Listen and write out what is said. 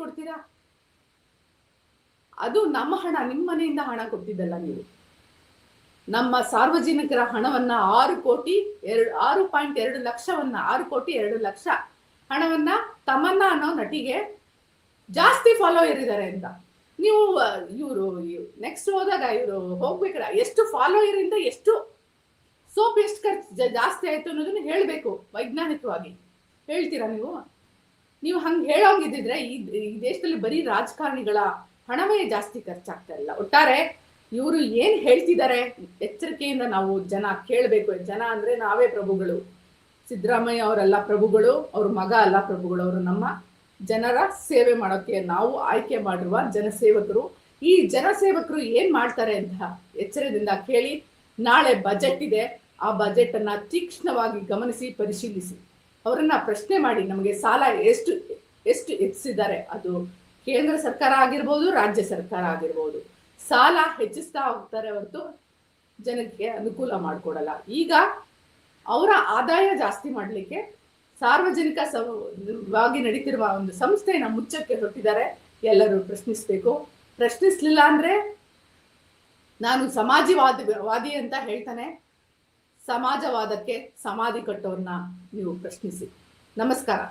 ಕೊಡ್ತೀರಾ? ಅದು ನಮ್ಮ ಹಣ, ನಿಮ್ಮ ಮನೆಯಿಂದ ಹಣ ಕೊಟ್ಟಿದ್ದಲ್ಲ ನೀವು. ನಮ್ಮ ಸಾರ್ವಜನಿಕರ ಹಣವನ್ನ 6.2 ಲಕ್ಷವನ್ನ 6.2 ಲಕ್ಷ ಹಣವನ್ನ ತಮನ್ನಾ ಅನ್ನೋ ನಟಿಗೆ ಜಾಸ್ತಿ ಫಾಲೋಯರ್ ಇದ್ದಾರೆ ಅಂತ ನೀವು ಇವರು ನೆಕ್ಸ್ಟ್ ಹೋದಾಗ ಇವರು ಹೋಗ್ಬೇಕಲ್ಲ, ಎಷ್ಟು ಫಾಲೋಯರ್ ಇಂದ ಎಷ್ಟು ಸೋಪ್ ಎಷ್ಟು ಖರ್ಚು ಜಾಸ್ತಿ ಆಯ್ತು ಅನ್ನೋದನ್ನ ಹೇಳ್ಬೇಕು. ವೈಜ್ಞಾನಿಕವಾಗಿ ಹೇಳ್ತೀರಾ ನೀವು ಹಂಗೆ ಹೇಳೋಂಗಿದ್ರೆ ಈ ದೇಶದಲ್ಲಿ ಬರೀ ರಾಜಕಾರಣಿಗಳ ಹಣವೇ ಜಾಸ್ತಿ ಖರ್ಚಾಗ್ತಾ ಇಲ್ಲ. ಒಟ್ಟಾರೆ ಇವರು ಏನ್ ಹೇಳ್ತಿದ್ದಾರೆ ಎಚ್ಚರಿಕೆಯಿಂದ ನಾವು ಜನ ಕೇಳಬೇಕು. ಜನ ಅಂದ್ರೆ ನಾವೇ ಪ್ರಭುಗಳು. ಸಿದ್ದರಾಮಯ್ಯ ಅವರೆಲ್ಲ ಪ್ರಭುಗಳು, ಅವ್ರ ಮಗ ಅಲ್ಲ ಪ್ರಭುಗಳು. ಅವರು ನಮ್ಮ ಜನರ ಸೇವೆ ಮಾಡೋಕೆ ನಾವು ಆಯ್ಕೆ ಮಾಡಿರುವ ಜನಸೇವಕರು. ಈ ಜನಸೇವಕರು ಏನ್ ಮಾಡ್ತಾರೆ ಅಂತ ಎಚ್ಚರದಿಂದ ಕೇಳಿ. ನಾಳೆ ಬಜೆಟ್ ಇದೆ, ಆ ಬಜೆಟ್ ಅನ್ನ ತೀಕ್ಷ್ಣವಾಗಿ ಗಮನಿಸಿ ಪರಿಶೀಲಿಸಿ. ಅವರನ್ನ ಪ್ರಶ್ನೆ ಮಾಡಿ, ನಮಗೆ ಸಾಲ ಎಷ್ಟು ಹೆಚ್ಚಿಸಿದ್ದಾರೆ, ಅದು ಕೇಂದ್ರ ಸರ್ಕಾರ ಆಗಿರ್ಬೋದು, ರಾಜ್ಯ ಸರ್ಕಾರ ಆಗಿರ್ಬೋದು. ಸಾಲ ಹೆಚ್ಚಿಸ್ತಾ ಹೋಗ್ತಾರೆ ಹೊರತು ಜನಕ್ಕೆ ಅನುಕೂಲ ಮಾಡಿಕೊಡಲ್ಲ. ಈಗ ಅವರ ಆದಾಯ ಜಾಸ್ತಿ ಮಾಡಲಿಕ್ಕೆ ಸಾರ್ವಜನಿಕವಾಗಿ ನಡೀತಿರುವ ಒಂದು ಸಂಸ್ಥೆಯನ್ನ ಮುಚ್ಚಕ್ಕೆ ಹೊರಟಿದ್ದಾರೆ. ಎಲ್ಲರೂ ಪ್ರಶ್ನಿಸ್ಬೇಕು. ಪ್ರಶ್ನಿಸ್ಲಿಲ್ಲ ಅಂದ್ರೆ ನಾನು ಸಮಾಜವಾದಿ ಅಂತ ಹೇಳ್ತಾನೆ. ಸಮಾಜವಾದಕ್ಕೆ ಸಮಾಧಿ ಕಟ್ಟೋರ್ನ ನೀವು ಪ್ರಶ್ನಿಸಿ. ನಮಸ್ಕಾರ.